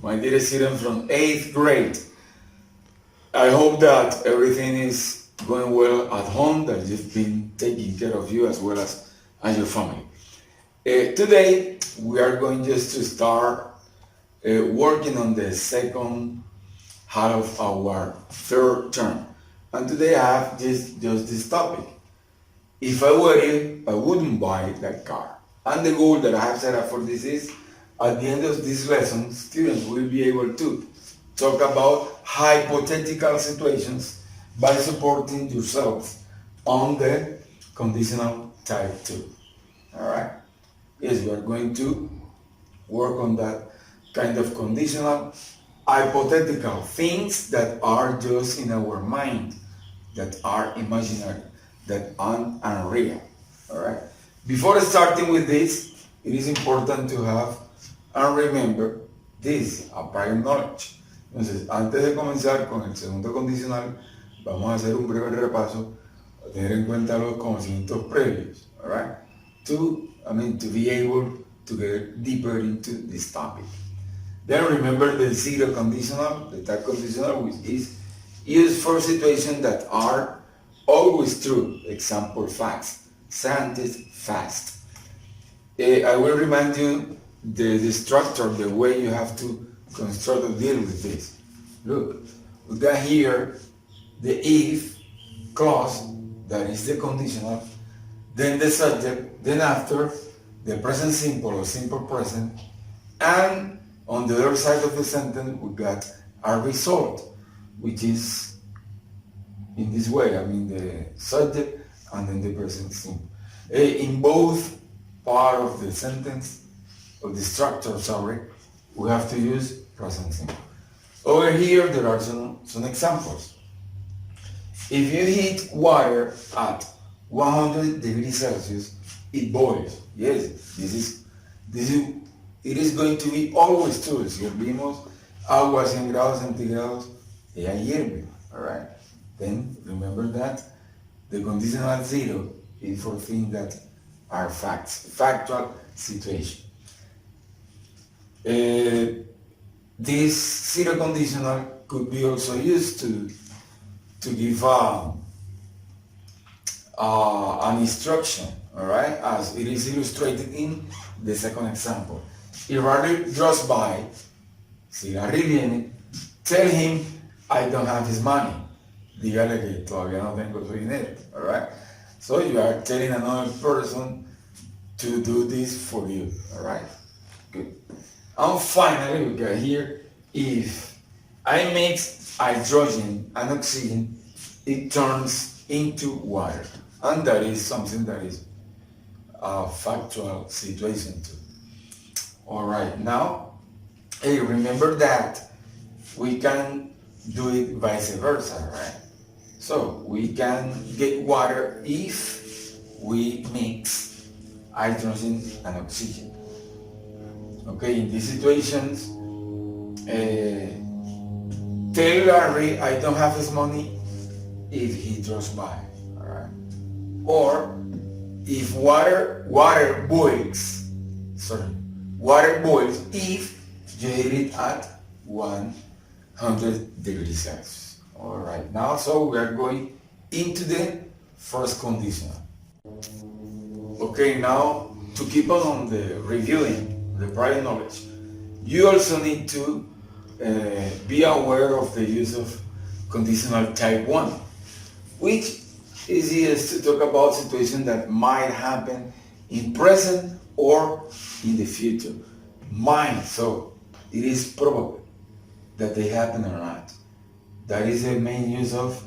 my dear students from 8th grade. I hope that everything is going well at home, that you've been taking care of you as well as your family. Today, we are going just to start working on the second half of our third term. And today I have just this topic. If I were you, I wouldn't buy that car. And the goal that I have set up for this is, at the end of this lesson, students will be able to talk about hypothetical situations by supporting yourselves on the conditional type 2. Alright? Yes, we are going to work on that kind of conditional, hypothetical things that are just in our mind, that are imaginary, that are unreal. Alright? Before starting with this, it is important to have and remember this, a prior knowledge. Entonces, antes de comenzar con el segundo condicional, vamos a hacer un breve repaso, a tener en cuenta los conocimientos previos, alright? To be able to get deeper into this topic. Then remember the zero conditional, the type conditional, which is used for situations that are always true. Example facts, scientists fast. I will remind you the structure, the way you have to construct or deal with this. Look, we got here the if clause, that is the conditional, then the subject, then after the present simple or simple present, and on the other side of the sentence we got a result, which is in this way, the subject and then the present simple. In both part of the sentence, of the structure, we have to use present simple. Over here there are some examples. If you heat water at 100 degrees Celsius, it boils. Yes, it is going to be always true. Si hervimos agua a 100 grados centígrados, ella hierve. Alright? Then remember that the conditional zero is for things that are facts, factual situation. This zero conditional could be also used to give an instruction, alright, as it is illustrated in the second example. If Harry draws by, si Harry viene, tell him I don't have his money. Dígale que todavía no tengo su dinero, alright? So you are telling another person to do this for you, alright? Good. And finally, we got here, if I mix hydrogen and oxygen, it turns into water. And that is something that is a factual situation too. Alright, now, hey, remember that we can do it vice versa, right? So, we can get water if we mix hydrogen and oxygen. Okay, in these situations, tell Larry I don't have his money if he draws by, alright? Or if water boils if you heat it at 100 degrees Celsius. Alright, now so we are going into the first conditional. Okay, now to keep on the reviewing the prior knowledge, you also need to be aware of the use of conditional type 1, which is used to talk about situations that might happen in present or in the future. Might, so it is probable that they happen or not. That is the main use of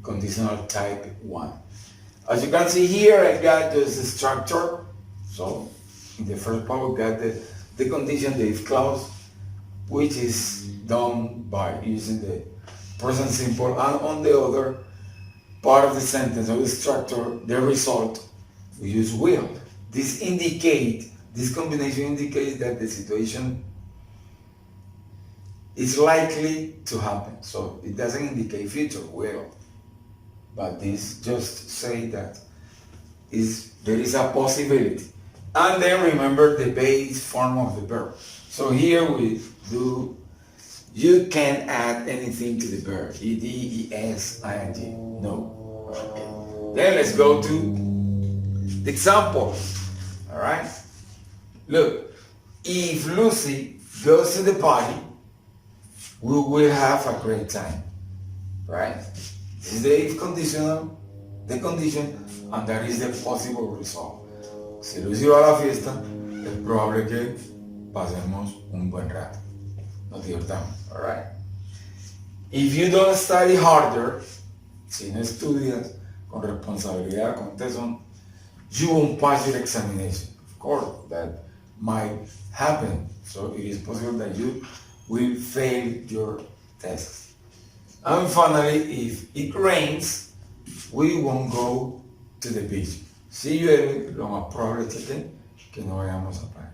conditional type 1. As you can see here, I got just the structure. So in the first part we got the condition, the if clause, which is done by using the present simple, and on the other part of the sentence of the structure, the result, we use will. This combination indicates that the situation is likely to happen. So it doesn't indicate future will, but this just say that there is a possibility. And then remember the base form of the verb. So here we do You can't add anything to the verb. Ed, es, ing. No. Okay. Then let's go to the example. All right. Look, if Lucy goes to the party, we will have a great time. Right? This is the if conditional, the condition, and that is the possible result. Si Lucy va a la fiesta, es probable que pasemos un buen rato. Nos divertamos. Alright? If you don't study harder, si no estudias con responsabilidad, con tesón, you won't pass your examination. Of course, that might happen. So it is possible that you will fail your test. And finally, if it rains, we won't go to the beach. Si llueve, lo más probable es que no vayamos a playa.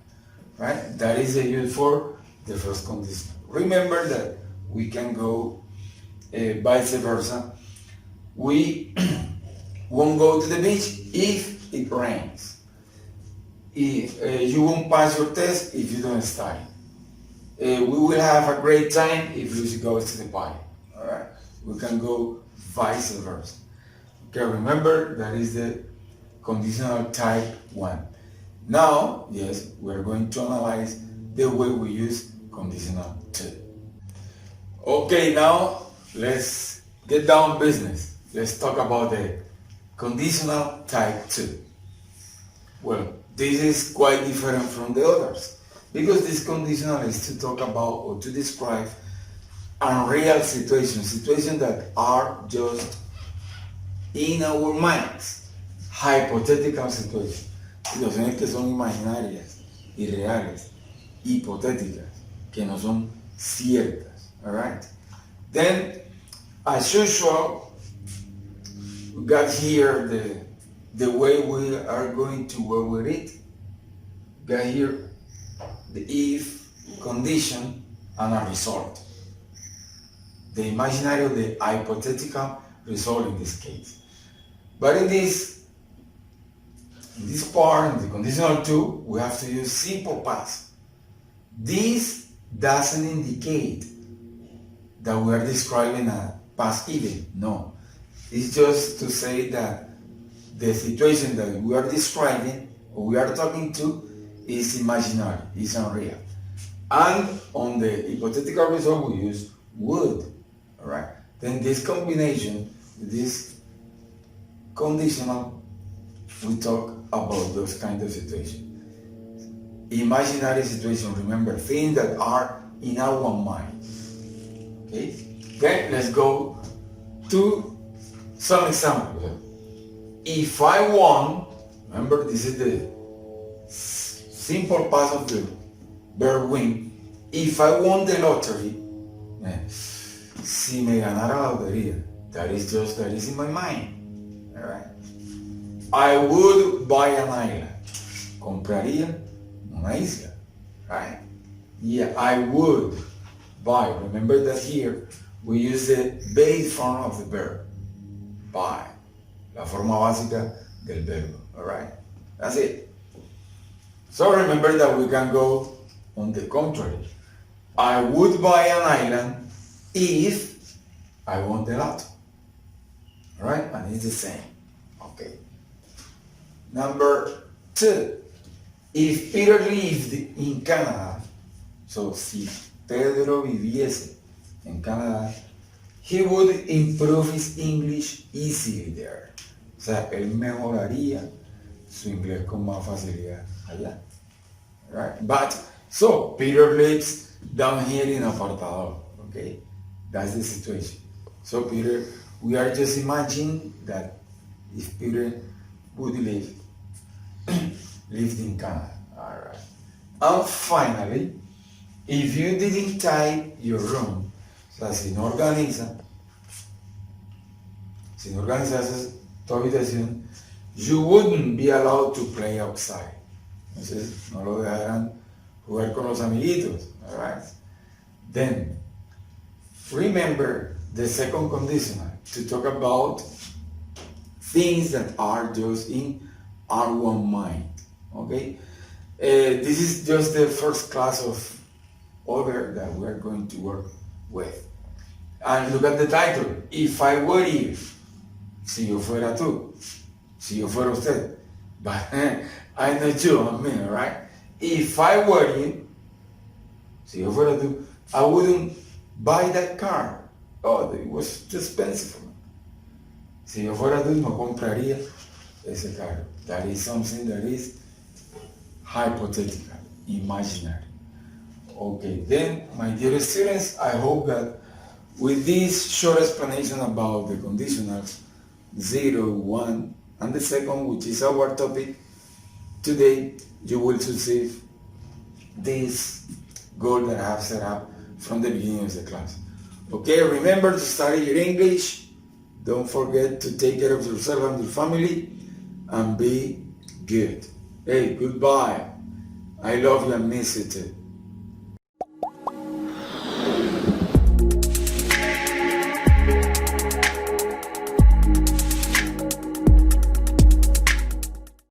Right? That is the use for the first condition. Remember that we can go vice versa. We won't go to the beach if it rains. You won't pass your test if you don't study. We will have a great time if Lucy goes to the party. Alright? We can go vice versa. Okay, remember that is the conditional type 1. Now, yes, we're going to analyze the way we use conditional 2. Okay, now let's get down business. Let's talk about the conditional type 2. Well, this is quite different from the others because this conditional is to talk about or to describe unreal situations that are just in our minds, hypothetical situations, situaciones que son imaginarias, irreales, hipotéticas, que no son ciertas. Alright? Then, as usual, we got here the way we are going to work with it. We got here the if, condition, and a result. The imaginary or the hypothetical result in this case. But in this part, in the conditional 2, we have to use simple past. This doesn't indicate that we are describing a past event. No. It's just to say that the situation that we are describing or we are talking to is imaginary, is unreal. And on the hypothetical result, we use would. Alright? Then this combination, this conditional, we talk about those kind of situations. Imaginary situations, remember, things that are in our mind. Okay? Then let's go to some examples. If I won, remember this is the simple past of the verb win. If I won the lottery, si me ganara la lotería, that is in my mind. Alright? I would buy an island. Compraría una isla. Right? Yeah, I would buy. Remember that here we use the base form of the verb. Buy. La forma básica del verbo. Alright? That's it. So remember that we can go on the contrary. I would buy an island if I won the lotto. Alright? And it's the same. Okay. Number 2. If Peter lived in Canada, so si Pedro viviese en Canadá, he would improve his English easily there. O sea, él mejoraría su inglés con más facilidad allá. Right? But, so, Peter lives down here in Apartador. Okay? That's the situation. So, Peter, we are just imagining that if Peter would lived in Canada. Alright. And finally, if you didn't type your room, o sea, si no organizas tu habitación, you wouldn't be allowed to play outside. Entonces, no lo dejarán jugar con los amiguitos. Alright. Then, remember the second conditional to talk about things that are just in our one mind. Okay? This is just the first class of order that we are going to work with. And look at the title. If I were you. Si yo fuera tú. Si yo fuera usted. But I know you, I'm me, right? If I were you, si yo fuera tú, I wouldn't buy that car. Oh, it was too expensive for me. Si yo fuera tú, no compraría ese carro. That is something that is hypothetical, imaginary. Okay, then, my dear students, I hope that with this short explanation about the conditionals 0, 1, and the second, which is our topic today, you will succeed this goal that I have set up from the beginning of the class. Okay, remember to study your English. Don't forget to take care of yourself and your family, and be good. Hey, goodbye. I love you and miss you too.